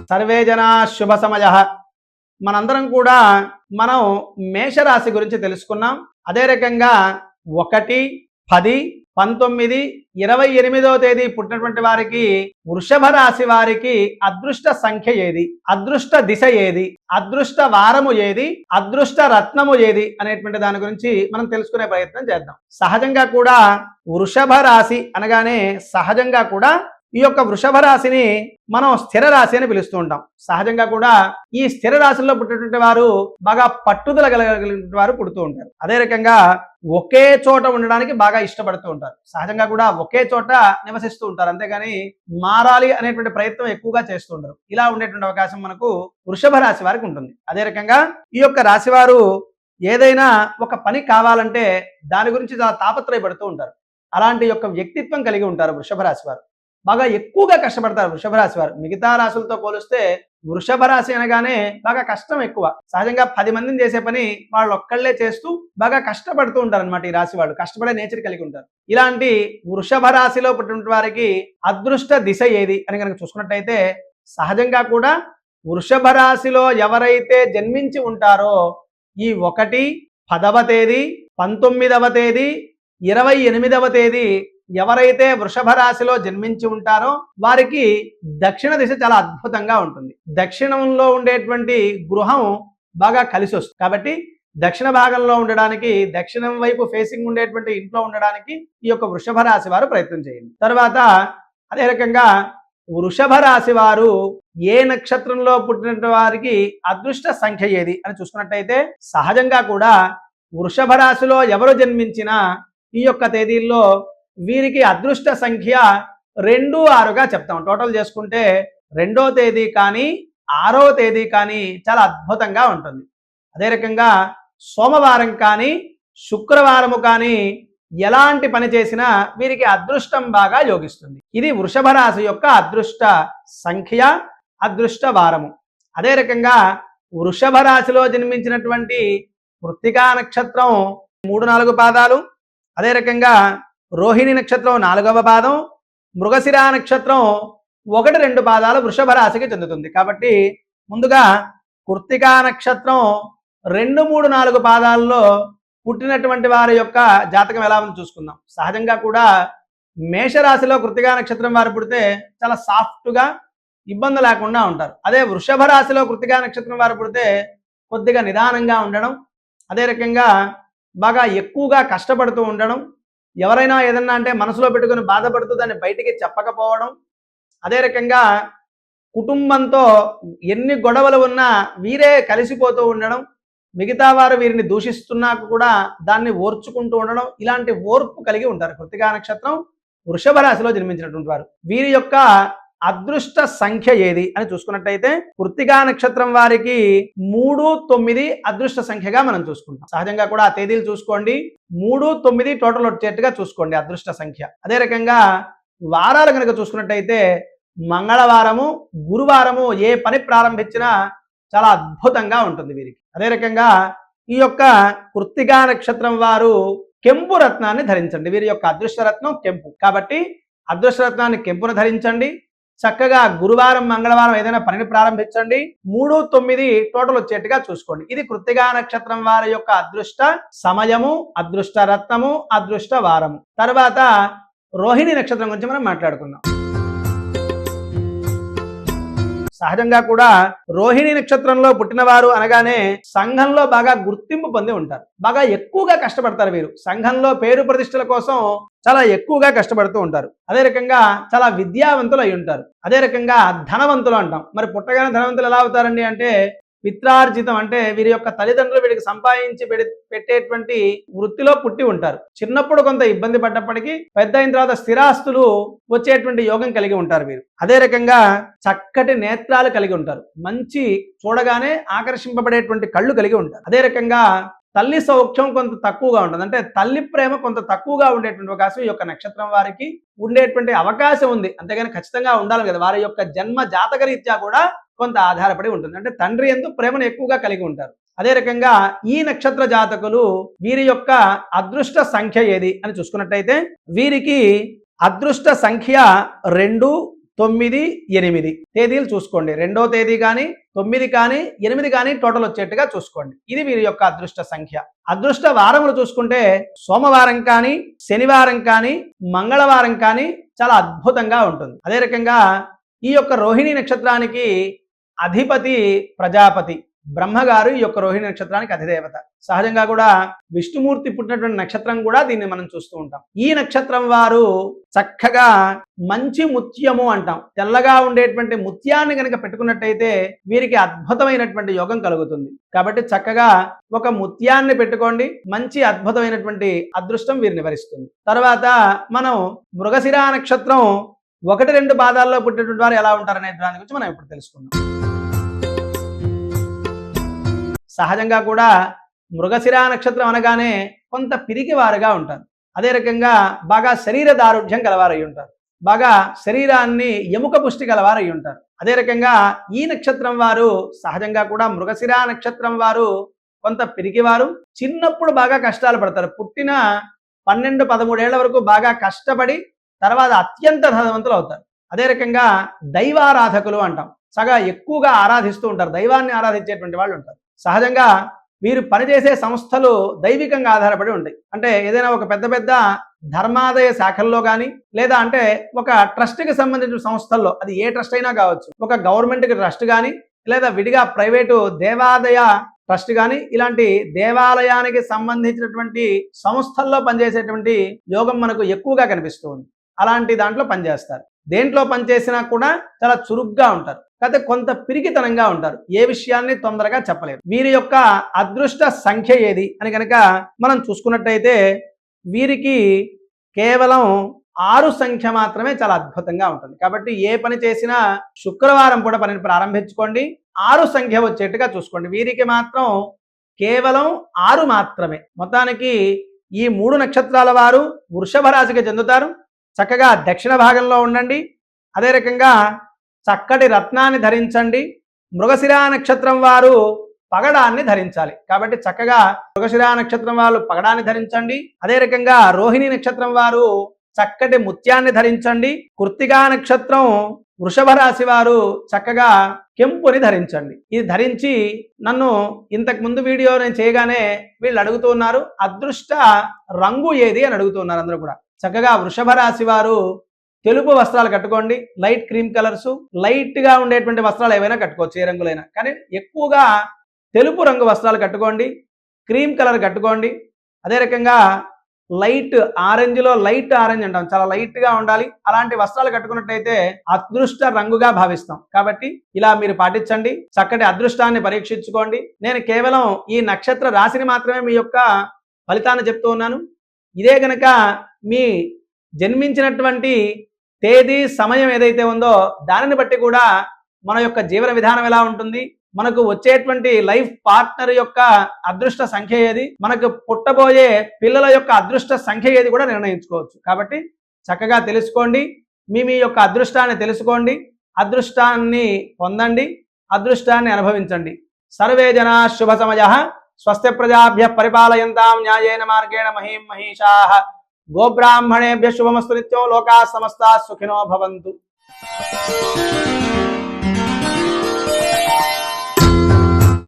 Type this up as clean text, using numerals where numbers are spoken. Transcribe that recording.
Survey జనా శుభ సమయః. మనందరం కూడా మనం మేషరాశి గురించి తెలుసుకున్నాం. అదే రకంగా 1, 10, 19, 28వ తేదీ పుట్టినటువంటి వారికి వృషభ రాశి వారికి అదృష్ట సంఖ్య ఏది, అదృష్ట దిశ ఏది, అదృష్ట వారము ఏది, అదృష్ట రత్నము ఏది అనేటువంటి దాని గురించి మనం తెలుసుకునే ప్రయత్నం చేద్దాం. సహజంగా కూడా వృషభ రాశి అనగానే సహజంగా కూడా ఈ యొక్క వృషభ రాశిని మనం స్థిర రాశి అని పిలుస్తూ ఉంటాం. సహజంగా కూడా ఈ స్థిర రాశిలో పుట్టినటువంటి వారు బాగా పట్టుదల కలిగినటువంటి వారు పుడుతూ ఉంటారు. అదే రకంగా ఒకే చోట ఉండడానికి బాగా ఇష్టపడుతూ ఉంటారు. సహజంగా కూడా ఒకే చోట నివసిస్తూ ఉంటారు, అంతేగాని మారాలి అనేటువంటి ప్రయత్నం ఎక్కువగా చేస్తూ ఉంటారు. ఇలా ఉండేటువంటి అవకాశం మనకు వృషభ రాశి వారికి ఉంటుంది. అదే రకంగా ఈ యొక్క రాశి వారు ఏదైనా ఒక పని కావాలంటే దాని గురించి చాలా తాపత్రయపడుతూ ఉంటారు. అలాంటి యొక్క వ్యక్తిత్వం కలిగి ఉంటారు వృషభ రాశి వారు. బాగా ఎక్కువగా కష్టపడతారు వృషభ రాశి వారు. మిగతా రాశులతో పోలిస్తే వృషభ రాశి అనగానే బాగా కష్టం ఎక్కువ. సహజంగా 10 మందిని చేసే పని వాళ్ళు ఒక్కళ్ళే చేస్తూ బాగా కష్టపడుతూ ఉంటారు అనమాట. ఈ రాశి వాళ్ళు కష్టపడే నేచర్ కలిగి ఉంటారు. ఇలాంటి వృషభ రాశిలో పుట్టిన వారికి అదృష్ట దిశ ఏది అని కనుక చూసుకున్నట్టయితే సహజంగా కూడా వృషభ రాశిలో ఎవరైతే జన్మించి ఉంటారో ఈ 1, 10వ తేదీ, 19వ తేదీ, 28వ తేదీ ఎవరైతే వృషభ రాశిలో జన్మించి ఉంటారో వారికి దక్షిణ దిశ చాలా అద్భుతంగా ఉంటుంది. దక్షిణంలో ఉండేటువంటి గృహం బాగా కలిసి వస్తుంది. కాబట్టి దక్షిణ భాగంలో ఉండడానికి, దక్షిణం వైపు ఫేసింగ్ ఉండేటువంటి ఇంట్లో ఉండడానికి ఈ యొక్క వృషభ రాశి వారు ప్రయత్నం చేయండి. తర్వాత అదే రకంగా వృషభ రాశి వారు ఏ నక్షత్రంలో పుట్టిన వారికి అదృష్ట సంఖ్య ఏది అని చూసుకున్నట్టయితే సహజంగా కూడా వృషభ రాశిలో ఎవరు జన్మించినా ఈ యొక్క తేదీల్లో వీరికి అదృష్ట సంఖ్య 2, 6గా చెప్తాం. టోటల్ చేసుకుంటే 2వ తేదీ కానీ 6వ తేదీ కానీ చాలా అద్భుతంగా ఉంటుంది. అదే రకంగా సోమవారం కానీ శుక్రవారము కానీ ఎలాంటి పని చేసినా వీరికి అదృష్టం బాగా యోగిస్తుంది. ఇది వృషభ రాశి యొక్క అదృష్ట సంఖ్య, అదృష్ట వారము. అదే రకంగా వృషభ రాశిలో జన్మించినటువంటి కృత్తికా నక్షత్రం 3, 4 పాదాలు, అదే రకంగా రోహిణి నక్షత్రం 4వ పాదం, మృగశిర నక్షత్రం 1, 2 పాదాలు వృషభ రాశికి చెందుతుంది. కాబట్టి ముందుగా కృత్తికా నక్షత్రం 2, 3, 4 పాదాల్లో పుట్టినటువంటి వారి యొక్క జాతకం ఎలా ఉందో చూసుకుందాం. సహజంగా కూడా మేషరాశిలో కృత్తికా నక్షత్రం వారు పుడితే చాలా సాఫ్ట్గా ఇబ్బంది లేకుండా ఉంటారు. అదే వృషభ రాశిలో కృత్తికా నక్షత్రం వారు పుడితే కొద్దిగా నిదానంగా ఉండడం, అదే రకంగా బాగా ఎక్కువగా కష్టపడుతూ ఉండడం, ఎవరైనా ఏదన్నా అంటే మనసులో పెట్టుకుని బాధపడుతూ దాన్ని బయటికి చెప్పకపోవడం, అదే రకంగా కుటుంబంతో ఎన్ని గొడవలు ఉన్నా వీరే కలిసిపోతూ ఉండడం, మిగతా వారు వీరిని దూషిస్తున్నా కూడా దాన్ని ఓర్చుకుంటూ ఉండడం, ఇలాంటి ఓర్పు కలిగి ఉంటారు కృత్తికా నక్షత్రం వృషభ రాశిలో జన్మించినటువంటి వారు. వీరి యొక్క అదృష్ట సంఖ్య ఏది అని చూసుకున్నట్టయితే కృత్తికా నక్షత్రం వారికి 3, 9 అదృష్ట సంఖ్యగా మనం చూసుకుంటాం. సహజంగా కూడా ఆ తేదీలు చూసుకోండి. 3, 9 టోటల్ వచ్చేట్టుగా చూసుకోండి అదృష్ట సంఖ్య. అదే రకంగా వారాలు కనుక చూసుకున్నట్టయితే మంగళవారము, గురువారము ఏ పని ప్రారంభించినా చాలా అద్భుతంగా ఉంటుంది వీరికి. అదే రకంగా ఈ యొక్క కృత్తికా నక్షత్రం వారు కెంపు రత్నాన్ని ధరించండి. వీరి యొక్క అదృష్ట రత్నం కెంపు. కాబట్టి అదృష్ట రత్నాన్ని కెంపును ధరించండి. చక్కగా గురువారం, మంగళవారం ఏదైనా పనిని ప్రారంభించండి. 3, 9 టోటల్ వచ్చేట్టుగా చూసుకోండి. ఇది కృత్తికా నక్షత్రం వారి యొక్క అదృష్ట సమయము, అదృష్ట రత్నము, అదృష్ట వారము. తర్వాత రోహిణి నక్షత్రం గురించి మనం మాట్లాడుకుందాం. సహజంగా కూడా రోహిణి నక్షత్రంలో పుట్టినవారు అనగానే సంఘంలో బాగా గుర్తింపు పొంది ఉంటారు. బాగా ఎక్కువగా కష్టపడతారు వీరు. సంఘంలో పేరు ప్రతిష్టల కోసం చాలా ఎక్కువగా కష్టపడుతూ ఉంటారు. అదే రకంగా చాలా విద్యావంతులు అయి ఉంటారు. అదే రకంగా ధనవంతులు అంటాం. మరి పుట్టగానే ధనవంతులు ఎలా అవుతారండి అంటే పిత్రార్జితం, అంటే వీరి యొక్క తల్లిదండ్రులు వీరికి సంపాదించి పెట్టేటువంటి వృత్తిలో పుట్టి ఉంటారు. చిన్నప్పుడు కొంత ఇబ్బంది పడ్డప్పటికీ పెద్ద అయిన తర్వాత స్థిరాస్తులు వచ్చేటువంటి యోగం కలిగి ఉంటారు వీరు. అదే రకంగా చక్కటి నేత్రాలు కలిగి ఉంటారు. మంచి చూడగానే ఆకర్షింపబడేటువంటి కళ్ళు కలిగి ఉంటారు. అదే రకంగా తల్లి సౌఖ్యం కొంత తక్కువగా ఉంటుంది. అంటే తల్లి ప్రేమ కొంత తక్కువగా ఉండేటువంటి అవకాశం ఈ యొక్క నక్షత్రం వారికి ఉండేటువంటి అవకాశం ఉంది. అంతేగాని ఖచ్చితంగా ఉండాలి కదా. వారి యొక్క జన్మ జాతక రీత్యా కూడా కొంత ఆధారపడి ఉంటుంది. అంటే తండ్రి యందు ప్రేమను ఎక్కువగా కలిగి ఉంటారు. అదే రకంగా ఈ నక్షత్ర జాతకులు వీరి యొక్క అదృష్ట సంఖ్య ఏది అని చూసుకున్నట్టయితే వీరికి అదృష్ట సంఖ్య 2, 9, 8 తేదీలు చూసుకోండి. 2వ తేదీ కానీ 9 కానీ 8 కానీ టోటల్ వచ్చేట్టుగా చూసుకోండి. ఇది వీరి యొక్క అదృష్ట సంఖ్య. అదృష్ట వారములు చూసుకుంటే సోమవారం కానీ శనివారం కానీ మంగళవారం కానీ చాలా అద్భుతంగా ఉంటుంది. అదే రకంగా ఈ యొక్క రోహిణి నక్షత్రానికి అధిపతి ప్రజాపతి బ్రహ్మగారు ఈ యొక్క రోహిణి నక్షత్రానికి అధిదేవత. సహజంగా కూడా విష్ణుమూర్తి పుట్టినటువంటి నక్షత్రం కూడా దీన్ని మనం చూస్తూ ఉంటాం. ఈ నక్షత్రం వారు చక్కగా మంచి ముత్యము అంటాం, తెల్లగా ఉండేటువంటి ముత్యాన్ని కనుక పెట్టుకున్నట్టయితే వీరికి అద్భుతమైనటువంటి యోగం కలుగుతుంది. కాబట్టి చక్కగా ఒక ముత్యాన్ని పెట్టుకోండి, మంచి అద్భుతమైనటువంటి అదృష్టం వీరిని వరిస్తుంది. తర్వాత మనం మృగశిర నక్షత్రం 1, 2 పాదాల్లో పుట్టినటువంటి వారు ఎలా ఉంటారనే దాని గురించి మనం ఇప్పుడు తెలుసుకుందాం. సహజంగా కూడా మృగశిర నక్షత్రం అనగానే కొంత పిరికివారుగా ఉంటారు. అదే రకంగా బాగా శరీర దారుఢ్యం గలవారై ఉంటారు, బాగా శరీరాన్ని ఎముక పుష్టి గలవారై ఉంటారు. అదే రకంగా ఈ నక్షత్రం వారు సహజంగా కూడా మృగశిర నక్షత్రం వారు కొంత పిరికివారు, చిన్నప్పుడు బాగా కష్టాలు పడతారు. పుట్టిన 12, 13 ఏళ్ల వరకు బాగా కష్టపడి తర్వాత అత్యంత ధనవంతులు అవుతారు. అదే రకంగా దైవారాధకులు అంటాం, సగా ఎక్కువగా ఆరాధిస్తూ ఉంటారు, దైవాన్ని ఆరాధించేటువంటి వాళ్ళు ఉంటారు. సహజంగా వీరు పనిచేసే సంస్థలు దైవికంగా ఆధారపడి ఉంటాయి. అంటే ఏదైనా ఒక పెద్ద పెద్ద ధర్మాదాయ శాఖల్లో కానీ లేదా అంటే ఒక ట్రస్ట్కి సంబంధించిన సంస్థల్లో, అది ఏ ట్రస్ట్ అయినా కావచ్చు, ఒక గవర్నమెంట్కి ట్రస్ట్ కానీ లేదా విడిగా ప్రైవేటు దేవాదాయ ట్రస్ట్ కానీ ఇలాంటి దేవాలయానికి సంబంధించినటువంటి సంస్థల్లో పనిచేసేటువంటి యోగం మనకు ఎక్కువగా కనిపిస్తూ ఉంది. అలాంటి దాంట్లో పనిచేస్తారు. దేంట్లో పనిచేసినా కూడా చాలా చురుగ్గా ఉంటారు, కాకపోతే కొంత పిరికితనంగా ఉంటారు, ఏ విషయాన్ని తొందరగా చెప్పలేరు. వీరి యొక్క అదృష్ట సంఖ్య ఏది అని కనుక మనం చూసుకున్నట్టయితే వీరికి కేవలం 6 సంఖ్య మాత్రమే చాలా అద్భుతంగా ఉంటుంది. కాబట్టి ఏ పని చేసినా శుక్రవారం పూట పనిని ప్రారంభించుకోండి, 6 సంఖ్య వచ్చేట్టుగా చూసుకోండి. వీరికి మాత్రం కేవలం 6 మాత్రమే. మొత్తానికి ఈ 3 నక్షత్రాల వారు వృషభ రాశికి చెందుతారు. చక్కగా దక్షిణ భాగంలో ఉండండి. అదే రకంగా చక్కటి రత్నాన్ని ధరించండి. మృగశిర నక్షత్రం వారు పగడాన్ని ధరించాలి. కాబట్టి చక్కగా మృగశిర నక్షత్రం వారు పగడాన్ని ధరించండి. అదే రకంగా రోహిణి నక్షత్రం వారు చక్కటి ముత్యాన్ని ధరించండి. కృత్తికా నక్షత్రం వృషభ రాశి వారు చక్కగా కెంపుని ధరించండి. ఇది ధరించి నన్ను ఇంతకు ముందు వీడియో నేను చేయగానే వీళ్ళు అడుగుతూ ఉన్నారు, అదృష్ట రంగు ఏది అని అడుగుతున్నారు అందరూ కూడా. చక్కగా వృషభ రాశి వారు తెలుపు వస్త్రాలు కట్టుకోండి, లైట్ క్రీమ్ కలర్స్, లైట్గా ఉండేటువంటి వస్త్రాలు ఏవైనా కట్టుకోవచ్చు, ఏ రంగులైనా, కానీ ఎక్కువగా తెలుపు రంగు వస్త్రాలు కట్టుకోండి, క్రీమ్ కలర్ కట్టుకోండి. అదే రకంగా లైట్ ఆరెంజ్లో లైట్ ఆరెంజ్ అంటాం, చాలా లైట్గా ఉండాలి. అలాంటి వస్త్రాలు కట్టుకున్నట్టయితే అదృష్ట రంగుగా భావిస్తాం. కాబట్టి ఇలా మీరు పాటించండి, చక్కటి అదృష్టాన్ని పరీక్షించుకోండి. నేను కేవలం ఈ నక్షత్ర రాశిని మాత్రమే మీ యొక్క ఫలితాన్ని చెప్తూ ఉన్నాను. ఇదే గనక మీ జన్మించినటువంటి తేదీ సమయం ఏదైతే ఉందో దానిని బట్టి కూడా మన యొక్క జీవన విధానం ఎలా ఉంటుంది, మనకు వచ్చేటువంటి లైఫ్ పార్ట్నర్ యొక్క అదృష్ట సంఖ్య ఏది, మనకు పుట్టబోయే పిల్లల యొక్క అదృష్ట సంఖ్య ఏది కూడా నిర్ణయించుకోవచ్చు. కాబట్టి చక్కగా తెలుసుకోండి, మీ యొక్క అదృష్టాన్ని తెలుసుకోండి, అదృష్టాన్ని పొందండి, అదృష్టాన్ని అనుభవించండి. సర్వే జనా శుభ సమయః స్వస్తి ప్రజాభ్యః పరిపాలయంతాం న్యాయేన మార్గేణ మహీం మహీషాః. గోబ్రాహ్మణేభ్యః శుభమస్తు నిత్యం. లోకాః సమస్తాః సుఖినో భవంతు.